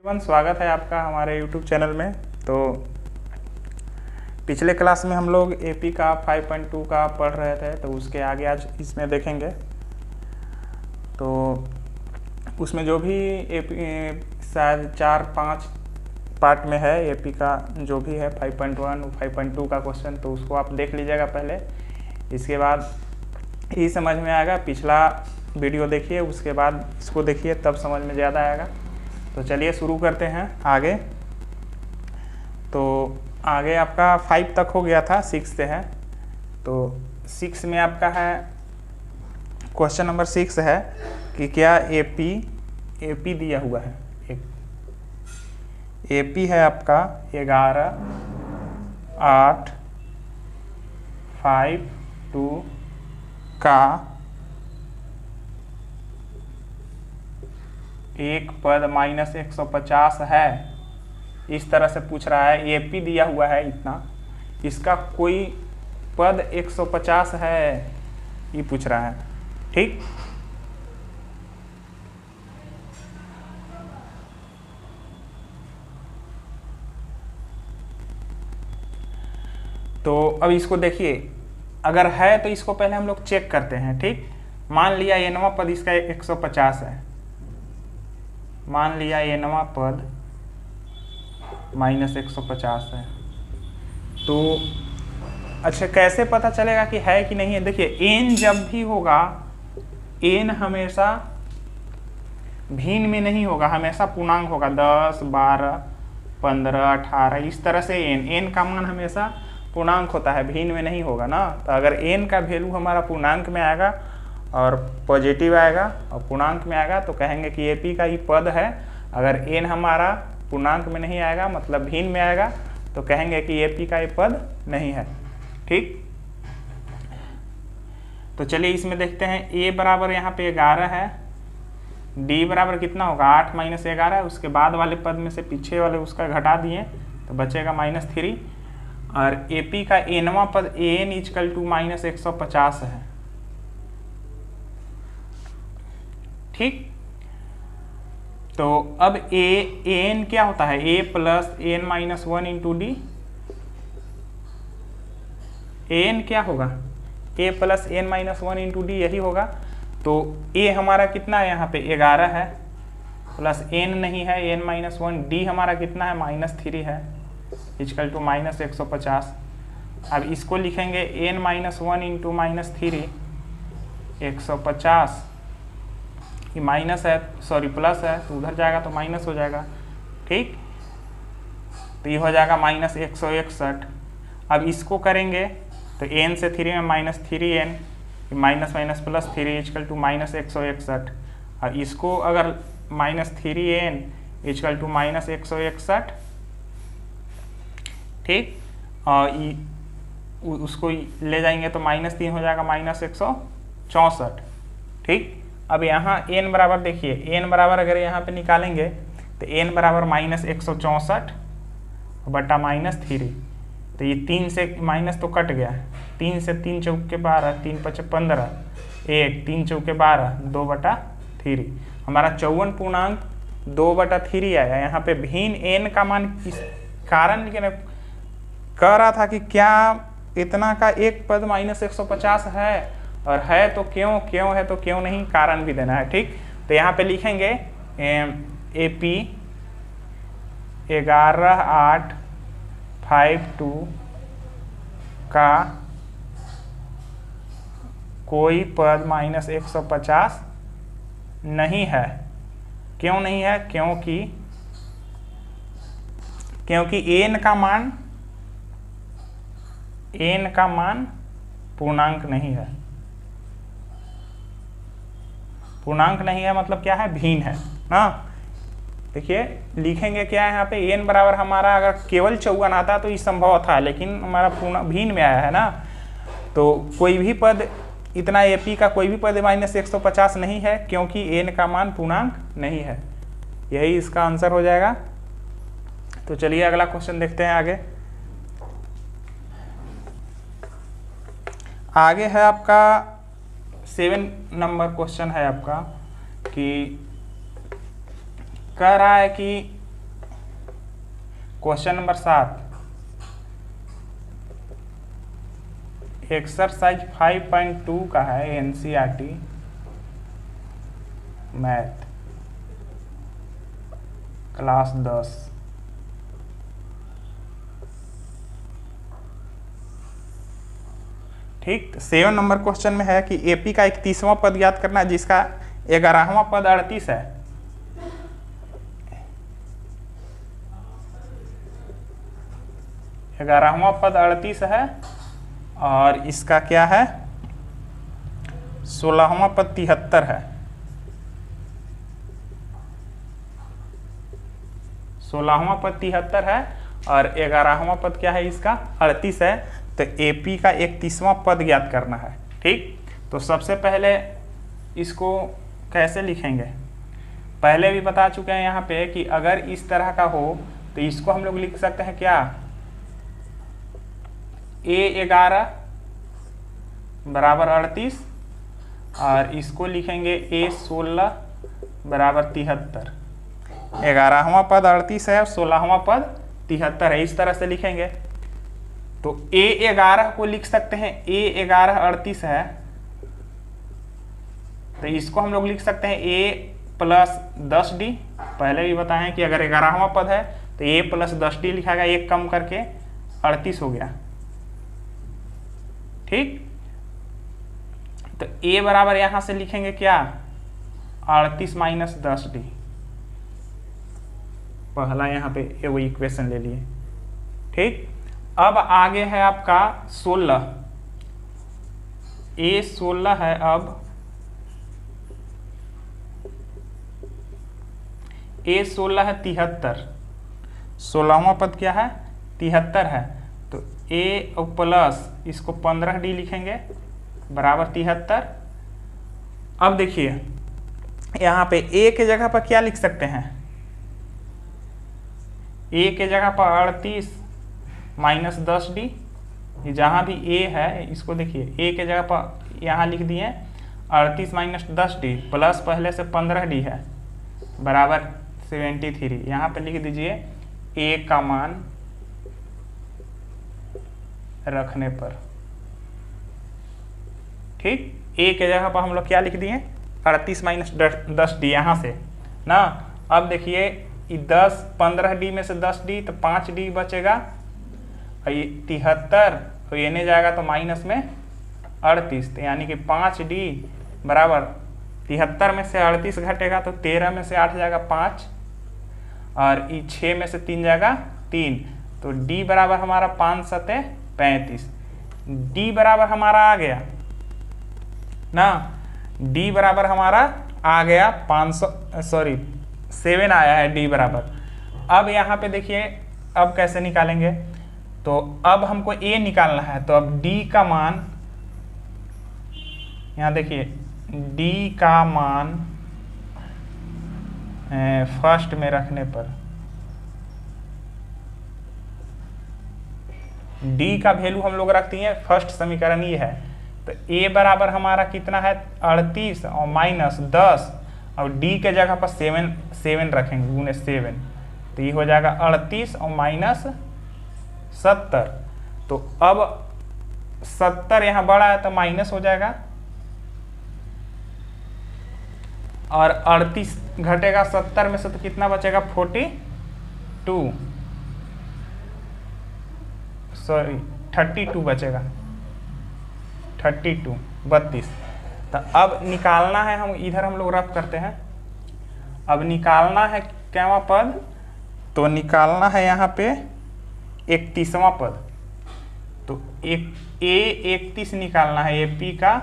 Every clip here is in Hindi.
स्वागत है आपका हमारे YouTube चैनल में। तो पिछले क्लास में हम लोग एपी का 5.2 का पढ़ रहे थे, तो उसके आगे आज इसमें देखेंगे। तो उसमें जो भी एपी शायद 4-5 पार्ट में है एपी का जो भी है 5.1 5.2 का क्वेश्चन, तो उसको आप देख लीजिएगा पहले। इसके बाद ये समझ में आएगा, पिछला वीडियो देखिए, उसके बाद इसको देखिए, तब समझ में ज़्यादा आएगा। तो चलिए शुरू करते हैं आगे। तो आगे आपका 5 तक हो गया था, 6 से है। तो 6 में आपका है क्वेश्चन नंबर 6 है कि क्या एपी दिया हुआ है। एपी है आपका 11, 8, 5, 2 का एक पद -150 है। इस तरह से पूछ रहा है। एपी दिया हुआ है इतना, इसका कोई पद 150 है, ये पूछ रहा है। ठीक, तो अब इसको देखिए, अगर है तो इसको पहले हम लोग चेक करते हैं। ठीक, मान लिया ये नवा पद इसका 150 है, मान लिया ये नवा पद -150 है। तो अच्छा, कैसे पता चलेगा कि है कि नहीं है। देखिए, एन जब भी होगा, एन हमेशा भिन्न में नहीं होगा, हमेशा पूर्णांक होगा। 10, 12, 15, 18 इस तरह से एन का मान हमेशा पूर्णांक होता है, भिन्न में नहीं होगा ना। तो अगर एन का वैल्यू हमारा पूर्णांक में आएगा और पॉजिटिव आएगा और पूर्णांक में आएगा, तो कहेंगे कि एपी का ही पद है। अगर एन हमारा पूर्णांक में नहीं आएगा, मतलब भिन्न में आएगा, तो कहेंगे कि एपी का ये पद नहीं है। ठीक, तो चलिए इसमें देखते हैं। ए बराबर यहाँ पे 11 है, डी बराबर कितना होगा 8 - 11 है। उसके बाद वाले पद में से पीछे वाले उसका घटा दिए तो बचेगा -3। और एपी का एनवा पद एन = -150 है। ठीक, तो अब एन क्या होता है, a + n - 1 × d। एन क्या होगा, a + n - 1 × d, यही होगा। तो a हमारा कितना है यहाँ पे 11 है, प्लस n नहीं है n - 1, d हमारा कितना है -3 है, = -150। अब इसको लिखेंगे n - 1 × -3 150। ये माइनस है, सॉरी प्लस है, तो उधर जाएगा तो माइनस हो जाएगा। ठीक, तो ये हो जाएगा -161। अब इसको करेंगे तो n से 3 में -3n, -+ 3 = -161। और इसको अगर -3n = -161, ठीक, और उसको ले जाएंगे तो -3 हो जाएगा -164। ठीक, अब यहाँ n बराबर देखिए, n बराबर अगर यहाँ पे निकालेंगे तो n बराबर -164 बटा -3। तो ये 3 से माइनस तो कट गया, 3 से 3 × 4 = 12, 3 × 5 = 15, 1 3 × 4 = 12, 2/3 हमारा 54 पूर्णांक 2/3 आया। यहाँ पे भिन्न n का मान इस कारण कह रहा था कि क्या इतना का एक पद -150 है, और है तो क्यों, क्यों है तो क्यों नहीं, कारण भी देना है। ठीक, तो यहाँ पे लिखेंगे एपी 11, 8, 5, 2 का कोई पद -150 नहीं है। क्यों नहीं है, क्योंकि n का मान पूर्णांक नहीं है। पूर्णांक नहीं है मतलब क्या है, भिन्न है ना। देखिए लिखेंगे क्या है यहाँ पे, n बराबर हमारा अगर केवल 54 आता तो ये संभव था, लेकिन हमारा पूर्ण भिन्न में आया है ना। तो कोई भी पद, इतना एपी का कोई भी पद -150 नहीं है, क्योंकि n का मान पूर्णांक नहीं है। यही इसका आंसर हो जाएगा। तो चलिए अगला क्वेश्चन देखते हैं आगे। आगे है आपका 7 नंबर क्वेश्चन है आपका कि कह रहा है कि क्वेश्चन नंबर 7, एक्सरसाइज 5.2 का है, एनसीईआरटी मैथ क्लास 10। ठीक, 7 नंबर क्वेश्चन में है कि एपी का 31वां पद ज्ञात करना है जिसका 11वां पद 38 है। ग्यारहवां पद 38 है और इसका क्या है, 16वां पद 73 है। 16वां पद 73 है और 11वां पद क्या है, इसका 38 है। तो एपी का 31वां पद ज्ञात करना है। ठीक, तो सबसे पहले इसको कैसे लिखेंगे, पहले भी बता चुके हैं यहाँ पे कि अगर इस तरह का हो तो इसको हम लोग लिख सकते हैं क्या, A11 बराबर 38 और इसको लिखेंगे A16 बराबर 73। 11वां पद 38 है और 16वां पद 73 है, इस तरह से लिखेंगे। तो A11 को लिख सकते हैं, A11 38 है तो इसको हम लोग लिख सकते हैं A प्लस 10D। पहले भी बताएं कि अगर 11वां पद है तो A प्लस 10D लिखाएगा, एक कम करके 38 हो गया। ठीक, तो A बराबर यहां से लिखेंगे क्या, 38 माइनस 10D। पहला यहाँ पे वो इक्वेशन ले लिए। ठीक, अब आगे है आपका 16, A16 है, अब A16 है 73, 16वां पद क्या है 73 है, तो A और प्लस इसको 15D लिखेंगे बराबर 73। अब देखिए यहाँ पे A के जगह पर क्या लिख सकते हैं, A के जगह पर 38 माइनस 10D, जहाँ भी A है इसको देखिए A के जगह पर यहाँ लिख दिए 38 माइनस 10D प्लस पहले से 15D है बराबर 73। यहाँ पे लिख दीजिए A का मान रखने पर। ठीक, A के जगह पर हम लोग क्या लिख दिए 38 माइनस 10D यहाँ से ना। अब देखिए 10 15D में से 10D तो 5D बचेगा और ये 73 तो ये नहीं जाएगा तो माइनस में 38, तो यानी कि 5D बराबर 73 में से 38 घटेगा तो 13 में से 8 जाएगा 5 और 6 में से 3 जाएगा 3, तो D बराबर हमारा 5 सते 35। D बराबर हमारा आ गया ना, D बराबर हमारा आ गया 7 आया है D बराबर। अब यहाँ पे देखिए अब कैसे निकालेंगे, तो अब हमको A निकालना है, तो अब D का मान यहाँ देखिए D का मान फर्स्ट में रखने पर D का वैल्यू हम लोग रखते हैं, फर्स्ट समीकरण ये है। तो A बराबर हमारा कितना है 38 और माइनस 10 और D के जगह पर 7 रखेंगे गुने 7, तो ये हो जाएगा 38 और माइनस 70। तो अब 70 यहाँ बड़ा है तो माइनस हो जाएगा और 38 घटेगा 70 में से तो कितना बचेगा 32 बचेगा 32। तो अब निकालना है, हम इधर हम लोग रफ करते हैं। अब निकालना है क्या पद, तो निकालना है यहाँ पे 31वां पद, तो A31 निकालना है, AP का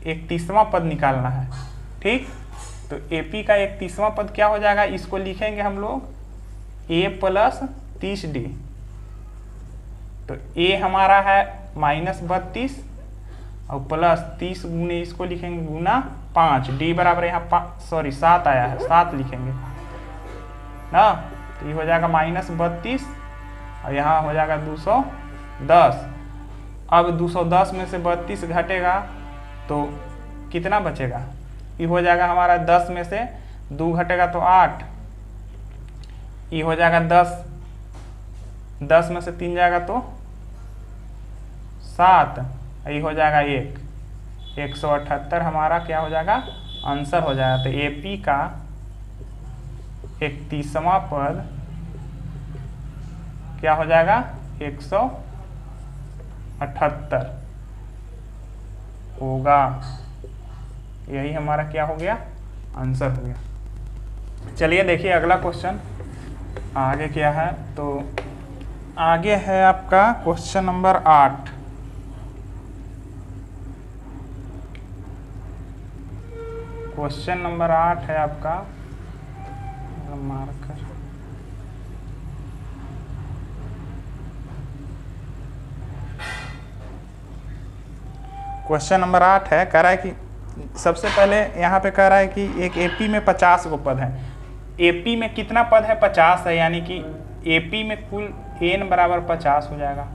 31वां पद निकालना है। ठीक, तो AP का 31वां पद क्या हो जाएगा, इसको लिखेंगे हम लोग A प्लस 30D। तो A हमारा है माइनस 32 और प्लस 30 गुने इसको लिखेंगे गुना 5, D बराबर यहाँ 7 आया है, 7 लिखेंगे ना, तो ये हो जाएगा माइनस 32 और यहाँ हो जाएगा 210। अब 210 में से 32 घटेगा तो कितना बचेगा, ये हो जाएगा हमारा 10 में से 2 घटेगा तो 8, ये हो जाएगा 10 10 में से 3 जाएगा तो 7, ये हो जाएगा 178 हमारा क्या हो जाएगा आंसर हो जाएगा। तो एपी का 31वां पद क्या हो जाएगा 178 होगा। यही हमारा क्या हो गया आंसर हो गया। चलिए देखिए अगला क्वेश्चन आगे क्या है। तो आगे है आपका क्वेश्चन नंबर 8। क्वेश्चन नंबर 8 है आपका, मार्कर क्वेश्चन नंबर 8 है। कह रहा है कि सबसे पहले यहाँ पे कह रहा है कि एक एपी में 50 गो पद है। एपी में कितना पद है 50 है, यानी कि एपी में कुल एन बराबर 50 हो जाएगा।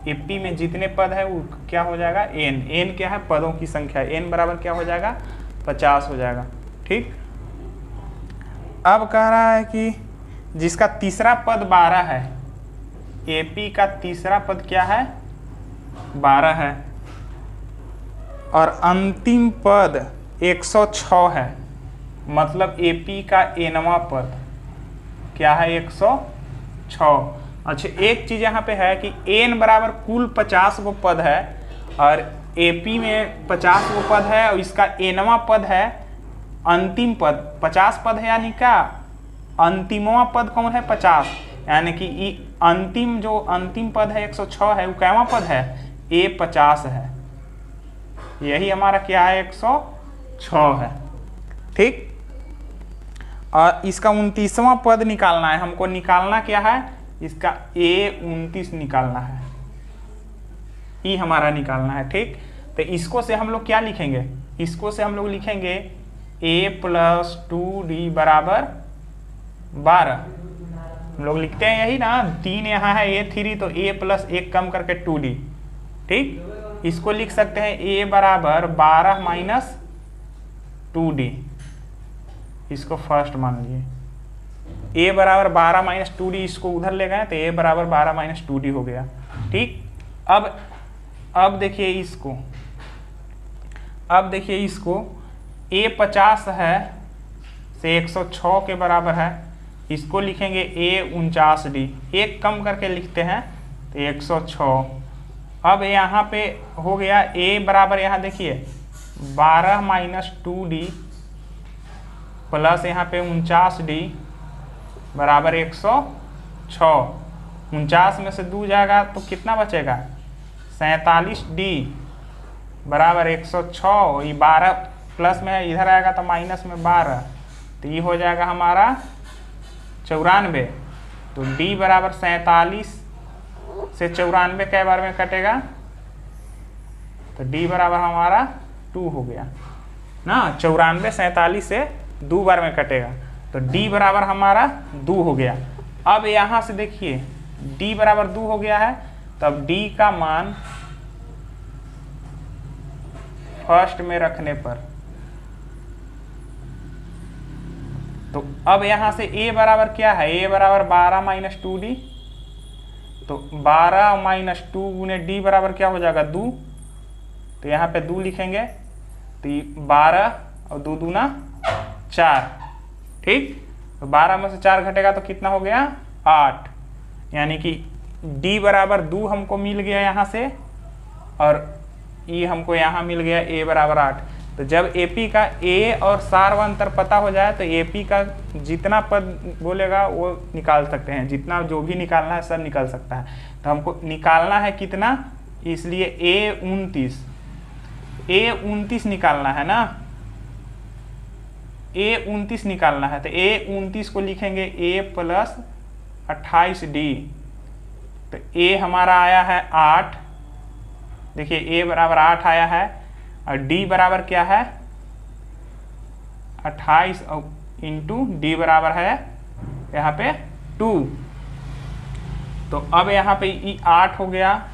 एपी में जितने पद है वो क्या हो जाएगा एन। एन क्या है पदों की संख्या, एन बराबर क्या हो जाएगा 50 हो जाएगा। ठीक, अब कह रहा है कि जिसका तीसरा पद 12 है, एपी का तीसरा पद क्या है 12 है और अंतिम पद 106 है, मतलब एपी का एनवां पद क्या है 106। अच्छा एक चीज़ यहाँ पे है कि एन बराबर कुल 50 गो पद है और एपी में 50 गो पद है और इसका एनवां पद है अंतिम पद 50 पद है, यानी क्या अंतिमवां पद कौन है 50, यानी कि अंतिम जो अंतिम पद है 106 है वो कैवां पद है ए 50 है। यही हमारा क्या है 106 है। ठीक, और इसका 29वां पद निकालना है हमको। निकालना क्या है इसका A29 निकालना है, ये हमारा निकालना है। ठीक, तो इसको से हम लोग क्या लिखेंगे, इसको से हम लोग लिखेंगे A+2D बराबर 12। हम लोग लिखते हैं यही ना, 3 यहाँ है A3 तो A+1 कम करके 2D। ठीक, इसको लिख सकते हैं A बराबर 12 माइनस 2D। इसको फर्स्ट मान लीजिए A बराबर 12 माइनस 2D, इसको उधर ले गए तो A बराबर 12 माइनस 2D हो गया। ठीक, अब देखिए इसको, अब देखिए इसको A 50 है से 106 के बराबर है, इसको लिखेंगे A49D, एक कम करके लिखते हैं तो 106। अब यहाँ पे हो गया A बराबर, यहाँ देखिए 12 माइनस 2D प्लस यहाँ पे 49D बराबर 106। 49 में से 2 जाएगा तो कितना बचेगा 47D बराबर 106। ये 12 प्लस में है, इधर आएगा तो माइनस में 12, तो ये हो जाएगा हमारा 94। तो D बराबर 47 से 94 कै बार में कटेगा, तो D बराबर हमारा 2 हो गया ना। 94 47 से 2 बार में कटेगा तो D बराबर हमारा 2 हो गया। अब यहाँ से देखिए D बराबर 2 हो गया है, तब D का मान फर्स्ट में रखने पर, तो अब यहाँ से A बराबर क्या है, A बराबर 12 माइनस 2D, तो 12 माइनस 2 गुने D बराबर क्या हो जाएगा 2, तो यहाँ पे 2 लिखेंगे तो 12 और 2 दूना 4। ठीक, तो 12 में से 4 घटेगा तो कितना हो गया 8, यानी कि D बराबर 2 हमको मिल गया यहाँ से और E हमको यहाँ मिल गया A बराबर 8। तो जब AP का A और सार व अंतर पता हो जाए तो AP का जितना पद बोलेगा वो निकाल सकते हैं, जितना जो भी निकालना है सब निकल सकता है। तो हमको निकालना है कितना, इसलिए A29 निकालना है ना, A29 निकालना है। तो A29 को लिखेंगे A+28D, तो A हमारा आया है 8, देखिए A बराबर 8 आया है और D बराबर क्या है 28 इंटू D बराबर है यहाँ पे 2। तो अब यहाँ पे 8 हो गया,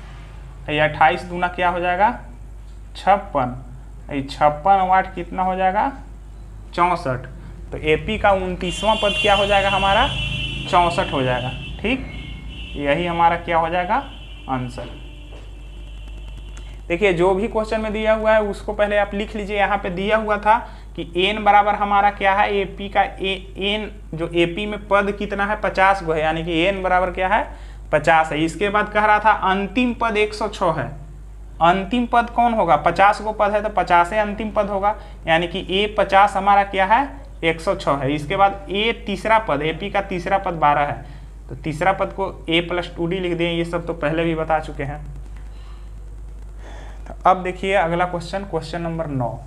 ये 28 दूना क्या हो जाएगा 56, 56 और 8 कितना हो जाएगा 64। तो AP का 29वां पद क्या हो जाएगा हमारा 64 हो जाएगा। ठीक, यही हमारा क्या हो जाएगा आंसर। देखिए जो भी क्वेश्चन में दिया हुआ है उसको पहले आप लिख लीजिए। यहाँ पे दिया हुआ था कि n बराबर हमारा क्या है, एपी का n जो एपी में पद कितना है 50 गो है, यानी कि n बराबर क्या है 50 है। इसके बाद कह रहा था अंतिम पद 106 है। अंतिम पद कौन होगा, 50 गो पद है तो 50 अंतिम पद होगा, यानी कि ए 50 हमारा क्या है 106 है। इसके बाद ए तीसरा पद, एपी का तीसरा पद 12 है, तो तीसरा पद को a + 2d लिख दें। ये सब तो पहले भी बता चुके हैं। तो अब देखिए अगला क्वेश्चन, क्वेश्चन नंबर 9।